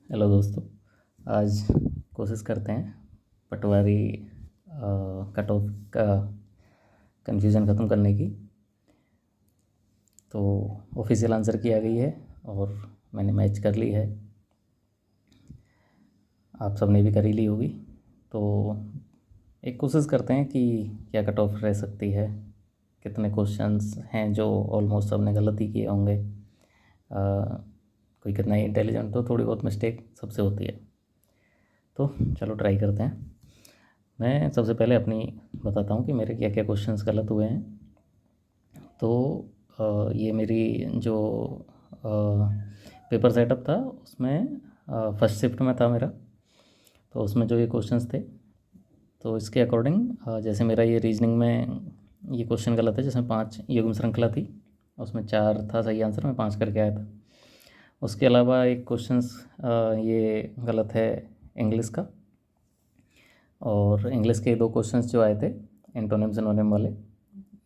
Hello दोस्तों। आज कोशिश करते हैं पटवारी कट ऑफ का कन्फ्यूज़न ख़त्म करने की। तो ऑफिशियल आंसर की आ गई है और मैंने मैच कर ली है, आप सबने भी कर ही ली होगी। तो एक कोशिश करते हैं कि क्या कट ऑफ रह सकती है, कितने क्वेश्चंस हैं जो ऑलमोस्ट सबने गलत ही किए होंगे। कोई कितना ही इंटेलिजेंट हो, थोड़ी बहुत मिस्टेक सबसे होती है। तो चलो ट्राई करते हैं। मैं सबसे पहले अपनी बताता हूँ कि मेरे क्या क्या क्वेश्चंस गलत हुए हैं। तो ये मेरी जो पेपर सेटअप था उसमें फर्स्ट शिफ्ट में था मेरा। तो उसमें जो ये क्वेश्चंस थे, तो इसके अकॉर्डिंग जैसे मेरा ये रीजनिंग में ये क्वेश्चन गलत है, जिसमें 5 युग्म श्रृंखला थी, उसमें 4 था सही आंसर, मैं 5 करके आया था। उसके अलावा एक क्वेश्चंस ये गलत है इंग्लिश का, और इंग्लिश के 2 क्वेश्चंस जो आए थे एंटोनिम सिनोनिम वाले,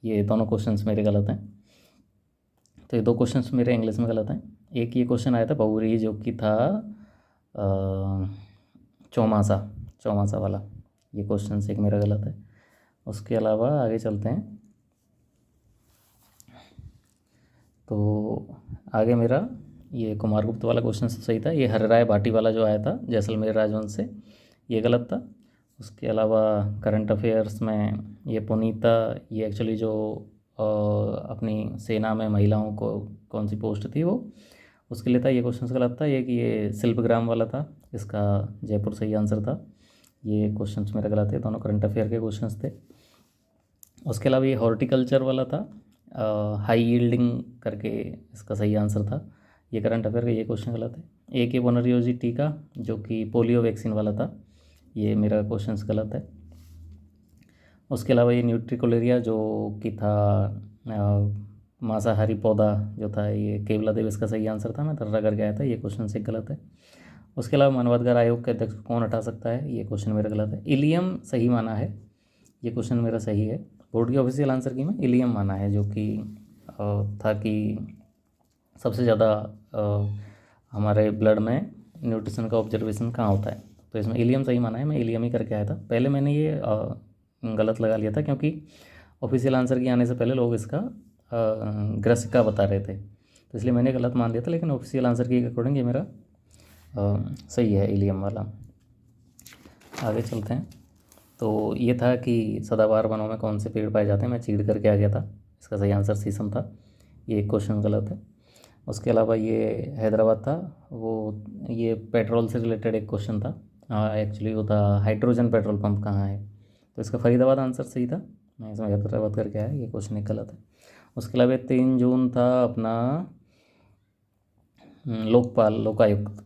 ये दोनों क्वेश्चंस मेरे गलत हैं। तो ये 2 क्वेश्चंस मेरे इंग्लिश में गलत हैं। एक ये क्वेश्चन आया था बहुव्रीहि, जो कि था चौमासा, चौमासा वाला, ये क्वेश्चन एक मेरा गलत है। उसके अलावा आगे चलते हैं। तो आगे मेरा ये कुमारगुप्त वाला क्वेश्चन सही था। ये हरिराय भाटी वाला जो आया था जैसलमेर राजवंश से, ये गलत था। उसके अलावा करंट अफेयर्स में ये पुनीता, ये एक्चुअली जो अपनी सेना में महिलाओं को कौन सी पोस्ट थी वो, उसके लिए था, ये क्वेश्चन गलत था। ये कि ये शिल्पग्राम वाला था, इसका जयपुर सही आंसर था। ये क्वेश्चंस मेरे गलत थे, दोनों करंट अफेयर के क्वेश्चंस थे। उसके अलावा ये हॉर्टिकल्चर वाला था, हाई यील्डिंग करके इसका सही आंसर था। ये करंट अफेयर का ये क्वेश्चन गलत है। एक ये पुनर्योजी टीका जो कि पोलियो वैक्सीन वाला था, ये मेरा क्वेश्चन गलत है। उसके अलावा ये न्यूट्रिकोलेरिया जो कि था मांसाहारी पौधा जो था, ये केवला देव इसका सही आंसर था, मैं तर्रा करके आया था, ये क्वेश्चन से गलत है। उसके अलावा मानवाधिकार आयोग के अध्यक्ष को कौन हटा सकता है, ये क्वेश्चन मेरा गलत है। इलियम सही माना है, ये क्वेश्चन मेरा सही है। बोर्ड के ऑफिशियल आंसर की मैं इलियम माना है, जो कि था कि सबसे ज़्यादा हमारे ब्लड में न्यूट्रिशन का ऑब्जर्वेशन कहाँ होता है, तो इसमें इलियम सही माना है, मैं इलियम ही करके आया था। पहले मैंने ये गलत लगा लिया था, क्योंकि ऑफिशियल आंसर की आने से पहले लोग इसका ग्रसिका बता रहे थे, तो इसलिए मैंने गलत मान लिया था। लेकिन ऑफिशियल आंसर के अकॉर्डिंग ये मेरा सही है, इलियम वाला। आगे चलते हैं। तो ये था कि सदाबहार वनों में कौन से पेड़ पाए जाते हैं, मैं चीड़ करके आ गया था, इसका सही आंसर शीशम था, ये एक क्वेश्चन गलत है। उसके अलावा ये हैदराबाद था, वो ये पेट्रोल से रिलेटेड एक क्वेश्चन था, एक्चुअली वो था हाइड्रोजन पेट्रोल पंप कहाँ है, तो इसका फरीदाबाद आंसर सही था, मैं इसमें हैदराबाद करके आया, ये क्वेश्चन एक गलत है। उसके अलावा 3 जून था अपना लोकपाल लोकायुक्त,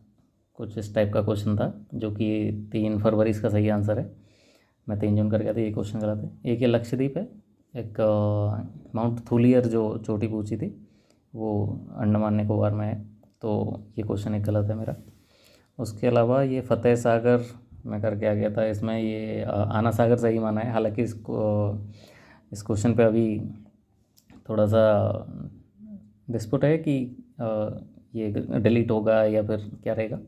कुछ इस टाइप का क्वेश्चन था, जो कि 3 फरवरी इसका सही आंसर है, मैं 3 जून करके आया था, ये क्वेश्चन गलत है। एक ये लक्षद्वीप है, एक माउंट थूलियर जो चोटी पूछी थी, वो अंडमान निकोबार में है, तो ये क्वेश्चन एक गलत है मेरा। उसके अलावा ये फतेह सागर मैं करके आ गया था, इसमें ये आना सागर सही माना है, हालांकि इसको इस क्वेश्चन पे अभी थोड़ा सा डिस्प्यूट है कि ये डिलीट होगा या फिर क्या रहेगा,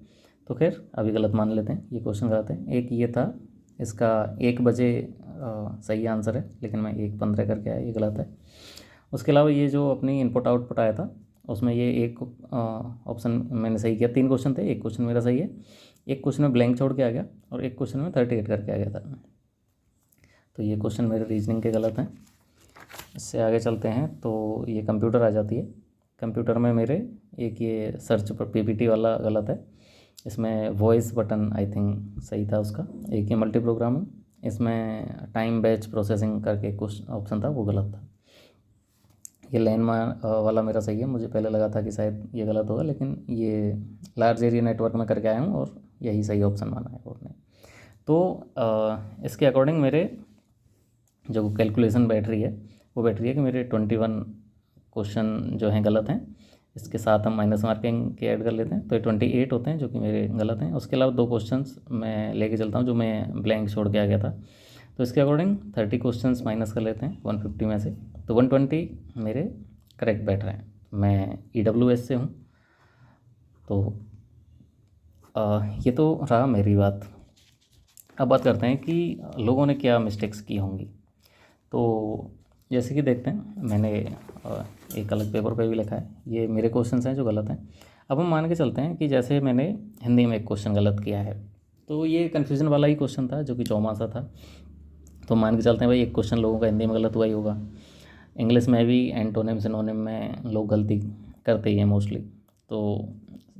तो खैर अभी गलत मान लेते हैं, ये क्वेश्चन गलत है। एक ये था, इसका 1 बजे सही आंसर है, लेकिन मैं 1:15 करके आया, ये गलत है। उसके अलावा ये जो अपनी इनपुट आउटपुट आया था, उसमें ये एक ऑप्शन मैंने सही किया, 3 क्वेश्चन थे, एक क्वेश्चन मेरा सही है, एक क्वेश्चन में ब्लैंक छोड़ के आ गया, और एक क्वेश्चन में 38 करके आ गया था, तो ये क्वेश्चन मेरे रीजनिंग के गलत हैं। इससे आगे चलते हैं, तो ये कंप्यूटर आ जाती है। कंप्यूटर में मेरे एक ये सर्च पर पीपीटी वाला गलत है, इसमें वॉइस बटन आई थिंक सही था उसका। एक ये मल्टी प्रोग्रामिंग, इसमें टाइम बैच प्रोसेसिंग करके कुछ ऑप्शन था, वो गलत था। ये वाला मेरा सही है, मुझे पहले लगा था कि शायद ये गलत होगा, लेकिन ये लार्ज एरिया नेटवर्क में करके आया हूँ और यही सही ऑप्शन माना है बोर्ड ने। तो इसके अकॉर्डिंग मेरे जो कैलकुलेशन बैठ रही है, वो बैठ रही है कि मेरे 21 क्वेश्चन जो हैं गलत हैं, इसके साथ हम माइनस मार्किंग के ऐड कर लेते हैं, तो ये 28 होते हैं जो कि मेरे गलत हैं। उसके अलावा 2 क्वेश्चंस मैं लेके चलता हूँ जो मैं ब्लैंक छोड़ के आ गया था, तो इसके अकॉर्डिंग 30 क्वेश्चंस माइनस कर लेते हैं 150 में से, तो 120 मेरे करेक्ट बैठ रहे हैं। मैं EWS से हूँ, तो ये तो रहा मेरी बात। अब बात करते हैं कि लोगों ने क्या मिस्टेक्स की होंगी। तो जैसे कि देखते हैं, मैंने एक अलग पेपर पे भी लिखा है, ये मेरे क्वेश्चंस हैं जो गलत हैं। अब हम मान के चलते हैं कि जैसे मैंने हिंदी में एक क्वेश्चन गलत किया है, तो ये कन्फ्यूज़न वाला ही क्वेश्चन था जो कि चौमासा था। तो मान के चलते हैं भाई एक क्वेश्चन लोगों का हिंदी में गलत हुआ ही होगा। इंग्लिश में भी एंटोनिम सिनोनिम में लोग गलती करते ही हैं मोस्टली, तो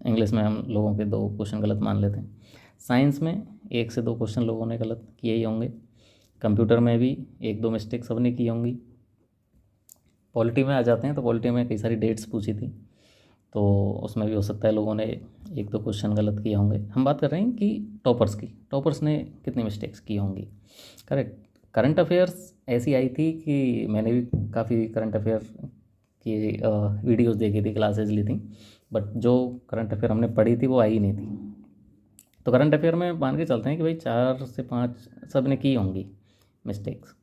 इंग्लिश में हम लोगों के 2 क्वेश्चन गलत मान लेते हैं। साइंस में 1 से 2 क्वेश्चन लोगों ने गलत किए ही होंगे। कंप्यूटर में भी 1-2 मिस्टेक सब ने की होंगी। पॉलिटी में आ जाते हैं तो पॉलिटी में कई सारी डेट्स पूछी थी, तो उसमें भी हो सकता है लोगों ने 1-2 क्वेश्चन गलत किए होंगे। हम बात कर रहे हैं कि टॉपर्स की, टॉपर्स ने कितनी मिस्टेक्स की होंगी। करेक्ट। करंट अफेयर्स ऐसी आई थी कि मैंने भी काफ़ी करंट अफेयर की वीडियोस देखी थी, क्लासेस ली थी, बट जो करंट अफेयर हमने पढ़ी थी वो आई ही नहीं थी। तो करंट अफेयर में मान के चलते हैं कि भाई 4 से 5 सब ने की होंगी मिस्टेक्स।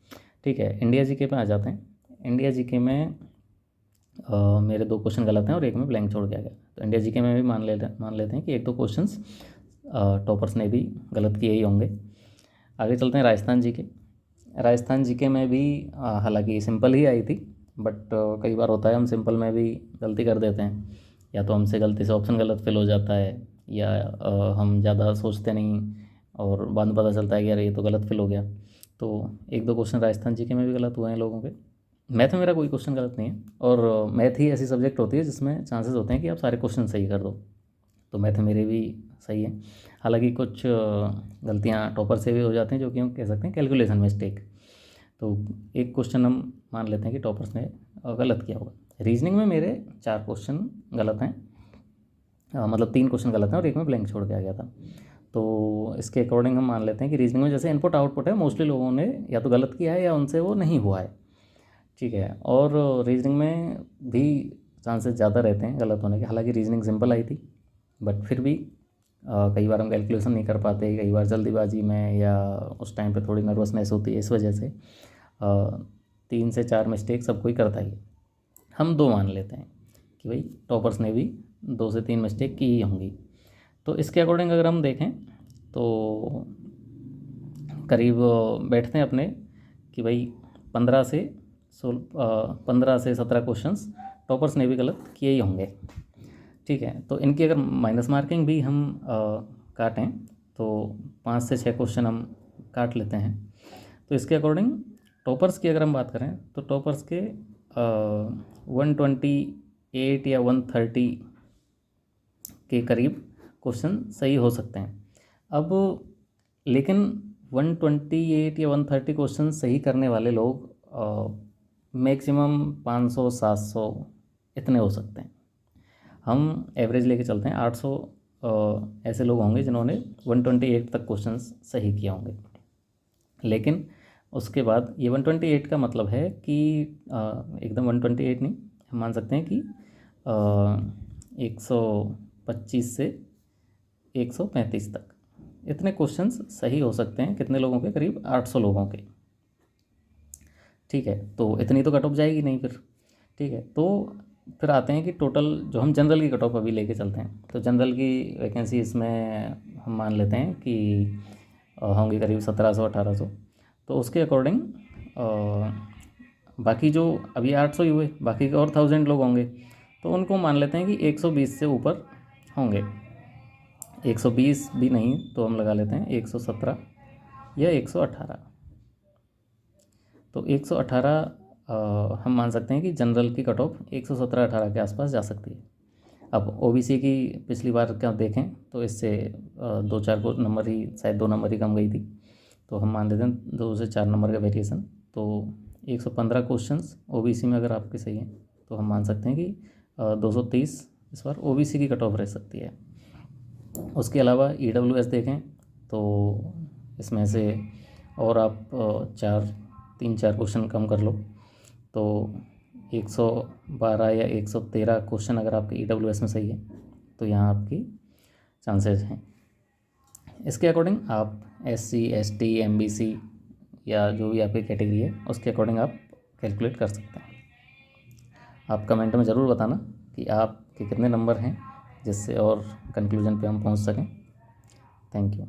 ठीक है, इंडिया जीके पे आ जाते हैं। इंडिया जीके में मेरे 2 क्वेश्चन गलत हैं और एक में ब्लैंक छोड़ दिया गया। तो इंडिया जीके में भी मान लेते हैं कि 1-2 क्वेश्चंस टॉपर्स ने भी गलत किए ही होंगे। आगे चलते हैं राजस्थान जीके। राजस्थान जीके में भी हालांकि सिंपल ही आई थी, बट कई बार होता है हम सिंपल में भी गलती कर देते हैं, या तो हमसे गलती से ऑप्शन गलत फिल हो जाता है, या हम ज़्यादा सोचते नहीं और बाद में पता चलता है कि यार ये तो गलत फिल हो गया। तो 1-2 क्वेश्चन राजस्थान जीके में भी गलत हुए हैं लोगों के। मैथ में मेरा कोई क्वेश्चन गलत नहीं है, और मैथ ही ऐसी सब्जेक्ट होती है जिसमें चांसेस होते हैं कि आप सारे क्वेश्चन सही कर दो, तो मैथ मेरे भी सही है। हालांकि कुछ गलतियाँ टॉपर से भी हो जाती हैं जो कि हम कह सकते हैं कैलकुलेशन मिस्टेक। तो एक क्वेश्चन हम मान लेते हैं कि टॉपर्स ने गलत किया होगा। रीजनिंग में मेरे 4 क्वेश्चन गलत हैं, मतलब 3 क्वेश्चन गलत हैं और एक में ब्लैंक छोड़ के आ गया था। तो इसके अकॉर्डिंग हम मान लेते हैं कि रीजनिंग में जैसे इनपुट आउटपुट है, मोस्टली लोगों ने या तो गलत किया है या उनसे वो नहीं हुआ है। ठीक है, और रीजनिंग में भी चांसेस ज़्यादा रहते हैं गलत होने के। हालांकि रीजनिंग सिंपल आई थी, बट फिर भी कई बार हम कैलकुलेशन नहीं कर पाते, कई बार जल्दीबाजी में या उस टाइम पे थोड़ी नर्वसनेस होती है, इस वजह से 3 से 4 मिस्टेक सब कोई करता ही है। हम 2 मान लेते हैं कि भाई टॉपर्स ने भी 2 से 3 मिस्टेक की ही होंगी। तो इसके अकॉर्डिंग अगर हम देखें तो करीब बैठते हैं अपने कि भाई 15 से 17 क्वेश्चंस टॉपर्स ने भी गलत किए ही होंगे। ठीक है, तो इनकी अगर माइनस मार्किंग भी हम काटें तो 5 से 6 क्वेश्चन हम काट लेते हैं। तो इसके अकॉर्डिंग टॉपर्स की अगर हम बात करें तो टॉपर्स के 128 या 130 के करीब क्वेश्चन सही हो सकते हैं। अब लेकिन 128 या 130 क्वेश्चन सही करने वाले लोग मैक्सिमम 500-700 इतने हो सकते हैं। हम एवरेज लेके चलते हैं 800 ऐसे लोग होंगे जिन्होंने 128 तक क्वेश्चंस सही किए होंगे। लेकिन उसके बाद ये 128 का मतलब है कि एकदम 128 नहीं, हम मान सकते हैं कि 125 से 135 तक इतने क्वेश्चंस सही हो सकते हैं। कितने लोगों के? करीब 800 लोगों के। ठीक है, तो इतनी तो कट ऑफ जाएगी नहीं फिर। ठीक है, तो फिर आते हैं कि टोटल जो हम जनरल की कट ऑफ अभी लेके चलते हैं, तो जनरल की वैकेंसी इसमें हम मान लेते हैं कि होंगी करीब 1700-1800। तो उसके अकॉर्डिंग बाकी जो अभी 800 ही हुए, बाकी के और 1000 लोग होंगे, तो उनको मान लेते हैं कि 120 से ऊपर होंगे। 120 भी नहीं तो हम लगा लेते हैं 117 या 118। तो 118 हम मान सकते हैं कि जनरल की कट ऑफ 117-18 के आसपास जा सकती है। अब ओबीसी की पिछली बार क्या देखें तो इससे 2-4 को नंबर ही, शायद 2 नंबर ही कम गई थी, तो हम मान लेते हैं 2 से 4 नंबर का वेरिएशन। तो 115 क्वेश्चंस ओबीसी में अगर आपके सही हैं तो हम मान सकते हैं कि 230 इस बार ओबीसी की कट ऑफ रह सकती है। उसके अलावा ईडब्ल्यूएस देखें तो इसमें से और आप 3-4 क्वेश्चन कम कर लो, तो 112 या 113 क्वेश्चन अगर आपके ईडब्ल्यूएस में सही है तो यहाँ आपकी चांसेस हैं। इसके अकॉर्डिंग आप एससी, एसटी, एमबीसी या जो भी आपकी कैटेगरी है उसके अकॉर्डिंग आप कैलकुलेट कर सकते हैं। आप कमेंट में ज़रूर बताना कि आपके कितने नंबर हैं, जिससे और कंक्लूजन पे हम पहुंच सकें। Thank you.